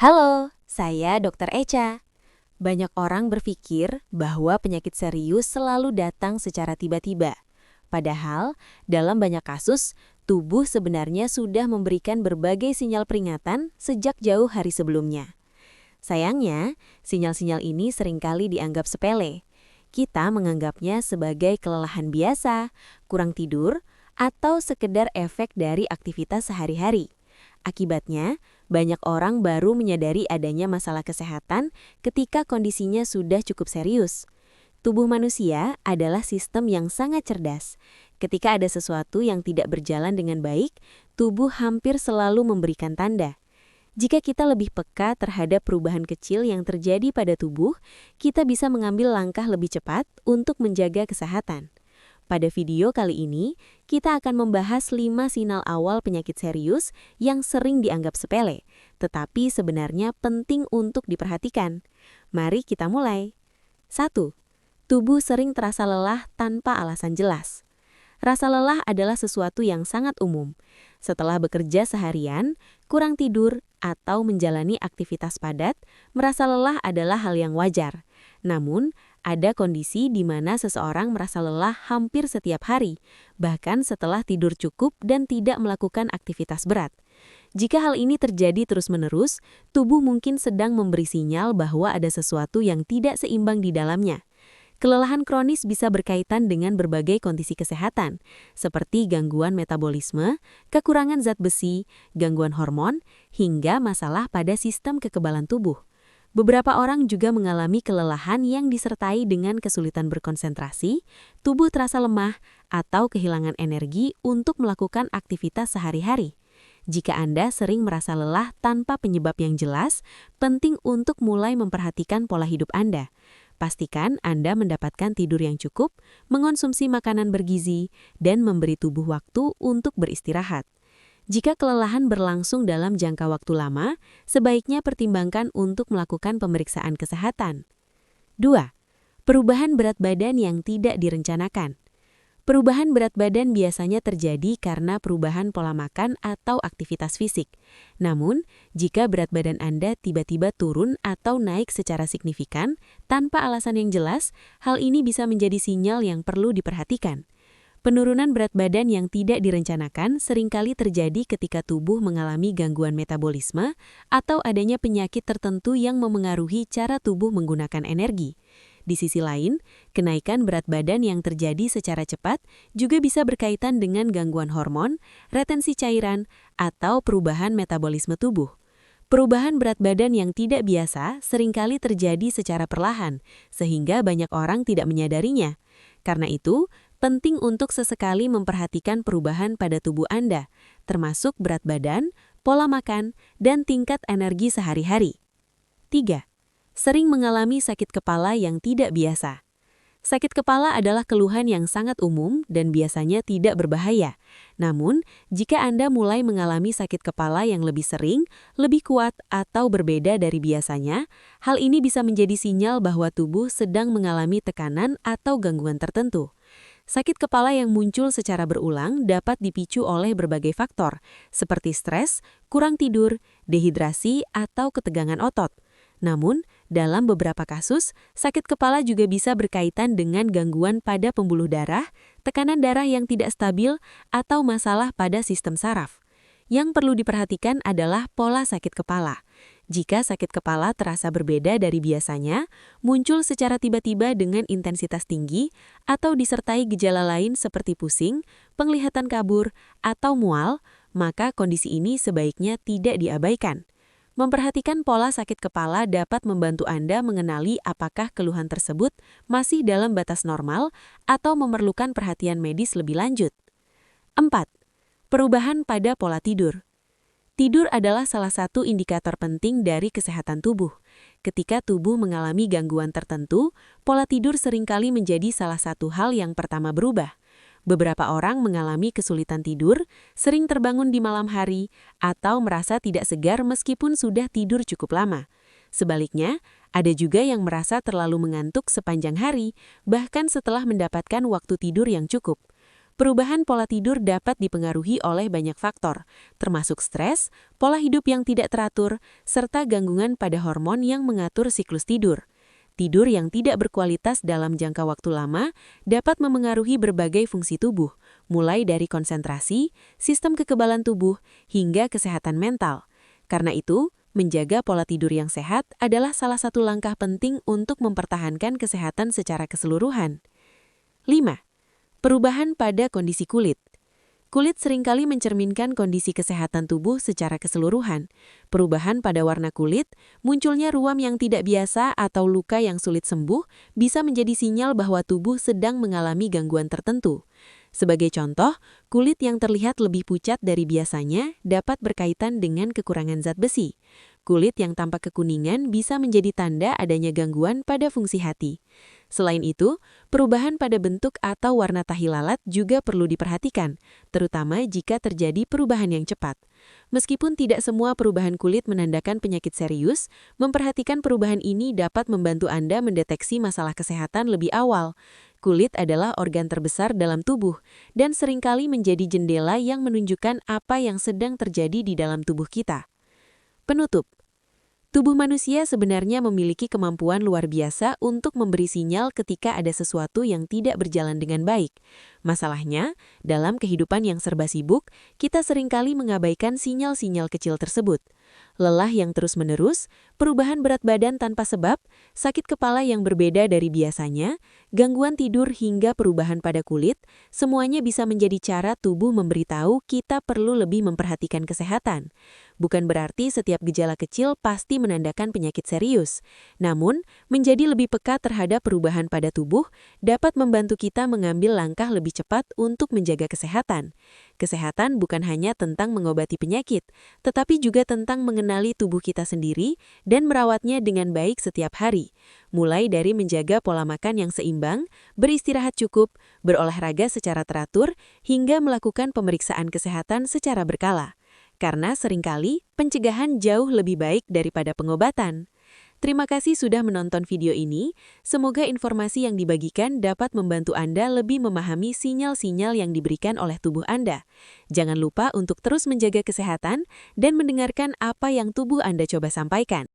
Halo, saya Dr. Echa. Banyak orang berpikir bahwa penyakit serius selalu datang secara tiba-tiba. Padahal, dalam banyak kasus, tubuh sebenarnya sudah memberikan berbagai sinyal peringatan sejak jauh hari sebelumnya. Sayangnya, sinyal-sinyal ini seringkali dianggap sepele. Kita menganggapnya sebagai kelelahan biasa, kurang tidur, atau sekedar efek dari aktivitas sehari-hari. Akibatnya, banyak orang baru menyadari adanya masalah kesehatan ketika kondisinya sudah cukup serius. Tubuh manusia adalah sistem yang sangat cerdas. Ketika ada sesuatu yang tidak berjalan dengan baik, tubuh hampir selalu memberikan tanda. Jika kita lebih peka terhadap perubahan kecil yang terjadi pada tubuh, kita bisa mengambil langkah lebih cepat untuk menjaga kesehatan. Pada video kali ini, kita akan membahas 5 sinyal awal penyakit serius yang sering dianggap sepele, tetapi sebenarnya penting untuk diperhatikan. Mari kita mulai. 1. Tubuh sering terasa lelah tanpa alasan jelas. Rasa lelah adalah sesuatu yang sangat umum. Setelah bekerja seharian, kurang tidur, atau menjalani aktivitas padat, merasa lelah adalah hal yang wajar. Namun, ada kondisi di mana seseorang merasa lelah hampir setiap hari, bahkan setelah tidur cukup dan tidak melakukan aktivitas berat. Jika hal ini terjadi terus-menerus, tubuh mungkin sedang memberi sinyal bahwa ada sesuatu yang tidak seimbang di dalamnya. Kelelahan kronis bisa berkaitan dengan berbagai kondisi kesehatan, seperti gangguan metabolisme, kekurangan zat besi, gangguan hormon, hingga masalah pada sistem kekebalan tubuh. Beberapa orang juga mengalami kelelahan yang disertai dengan kesulitan berkonsentrasi, tubuh terasa lemah, atau kehilangan energi untuk melakukan aktivitas sehari-hari. Jika Anda sering merasa lelah tanpa penyebab yang jelas, penting untuk mulai memperhatikan pola hidup Anda. Pastikan Anda mendapatkan tidur yang cukup, mengonsumsi makanan bergizi, dan memberi tubuh waktu untuk beristirahat. Jika kelelahan berlangsung dalam jangka waktu lama, sebaiknya pertimbangkan untuk melakukan pemeriksaan kesehatan. 2. Perubahan berat badan yang tidak direncanakan. Perubahan berat badan biasanya terjadi karena perubahan pola makan atau aktivitas fisik. Namun, jika berat badan Anda tiba-tiba turun atau naik secara signifikan, tanpa alasan yang jelas, hal ini bisa menjadi sinyal yang perlu diperhatikan. Penurunan berat badan yang tidak direncanakan seringkali terjadi ketika tubuh mengalami gangguan metabolisme atau adanya penyakit tertentu yang memengaruhi cara tubuh menggunakan energi. Di sisi lain, kenaikan berat badan yang terjadi secara cepat juga bisa berkaitan dengan gangguan hormon, retensi cairan, atau perubahan metabolisme tubuh. Perubahan berat badan yang tidak biasa seringkali terjadi secara perlahan, sehingga banyak orang tidak menyadarinya. Karena itu, penting untuk sesekali memperhatikan perubahan pada tubuh Anda, termasuk berat badan, pola makan, dan tingkat energi sehari-hari. 3. Sering mengalami sakit kepala yang tidak biasa. Sakit kepala adalah keluhan yang sangat umum dan biasanya tidak berbahaya. Namun, jika Anda mulai mengalami sakit kepala yang lebih sering, lebih kuat, atau berbeda dari biasanya, hal ini bisa menjadi sinyal bahwa tubuh sedang mengalami tekanan atau gangguan tertentu. Sakit kepala yang muncul secara berulang dapat dipicu oleh berbagai faktor, seperti stres, kurang tidur, dehidrasi, atau ketegangan otot. Namun, dalam beberapa kasus, sakit kepala juga bisa berkaitan dengan gangguan pada pembuluh darah, tekanan darah yang tidak stabil, atau masalah pada sistem saraf. Yang perlu diperhatikan adalah pola sakit kepala. Jika sakit kepala terasa berbeda dari biasanya, muncul secara tiba-tiba dengan intensitas tinggi, atau disertai gejala lain seperti pusing, penglihatan kabur, atau mual, maka kondisi ini sebaiknya tidak diabaikan. Memperhatikan pola sakit kepala dapat membantu Anda mengenali apakah keluhan tersebut masih dalam batas normal atau memerlukan perhatian medis lebih lanjut. 4. Perubahan pada pola tidur. Tidur adalah salah satu indikator penting dari kesehatan tubuh. Ketika tubuh mengalami gangguan tertentu, pola tidur seringkali menjadi salah satu hal yang pertama berubah. Beberapa orang mengalami kesulitan tidur, sering terbangun di malam hari, atau merasa tidak segar meskipun sudah tidur cukup lama. Sebaliknya, ada juga yang merasa terlalu mengantuk sepanjang hari, bahkan setelah mendapatkan waktu tidur yang cukup. Perubahan pola tidur dapat dipengaruhi oleh banyak faktor, termasuk stres, pola hidup yang tidak teratur, serta gangguan pada hormon yang mengatur siklus tidur. Tidur yang tidak berkualitas dalam jangka waktu lama dapat memengaruhi berbagai fungsi tubuh, mulai dari konsentrasi, sistem kekebalan tubuh, hingga kesehatan mental. Karena itu, menjaga pola tidur yang sehat adalah salah satu langkah penting untuk mempertahankan kesehatan secara keseluruhan. 5. Perubahan pada kondisi kulit. Kulit seringkali mencerminkan kondisi kesehatan tubuh secara keseluruhan. Perubahan pada warna kulit, munculnya ruam yang tidak biasa atau luka yang sulit sembuh bisa menjadi sinyal bahwa tubuh sedang mengalami gangguan tertentu. Sebagai contoh, kulit yang terlihat lebih pucat dari biasanya dapat berkaitan dengan kekurangan zat besi. Kulit yang tampak kekuningan bisa menjadi tanda adanya gangguan pada fungsi hati. Selain itu, perubahan pada bentuk atau warna tahi lalat juga perlu diperhatikan, terutama jika terjadi perubahan yang cepat. Meskipun tidak semua perubahan kulit menandakan penyakit serius, memperhatikan perubahan ini dapat membantu Anda mendeteksi masalah kesehatan lebih awal. Kulit adalah organ terbesar dalam tubuh, dan seringkali menjadi jendela yang menunjukkan apa yang sedang terjadi di dalam tubuh kita. Penutup. Tubuh manusia sebenarnya memiliki kemampuan luar biasa untuk memberi sinyal ketika ada sesuatu yang tidak berjalan dengan baik. Masalahnya, dalam kehidupan yang serba sibuk, kita seringkali mengabaikan sinyal-sinyal kecil tersebut. Lelah yang terus-menerus, perubahan berat badan tanpa sebab, sakit kepala yang berbeda dari biasanya, gangguan tidur hingga perubahan pada kulit, semuanya bisa menjadi cara tubuh memberitahu kita perlu lebih memperhatikan kesehatan. Bukan berarti setiap gejala kecil pasti menandakan penyakit serius. Namun, menjadi lebih peka terhadap perubahan pada tubuh dapat membantu kita mengambil langkah lebih cepat untuk menjaga kesehatan. Kesehatan bukan hanya tentang mengobati penyakit, tetapi juga tentang mengenali tubuh kita sendiri dan merawatnya dengan baik setiap hari. Mulai dari menjaga pola makan yang seimbang, beristirahat cukup, berolahraga secara teratur, hingga melakukan pemeriksaan kesehatan secara berkala. Karena seringkali pencegahan jauh lebih baik daripada pengobatan. Terima kasih sudah menonton video ini. Semoga informasi yang dibagikan dapat membantu Anda lebih memahami sinyal-sinyal yang diberikan oleh tubuh Anda. Jangan lupa untuk terus menjaga kesehatan dan mendengarkan apa yang tubuh Anda coba sampaikan.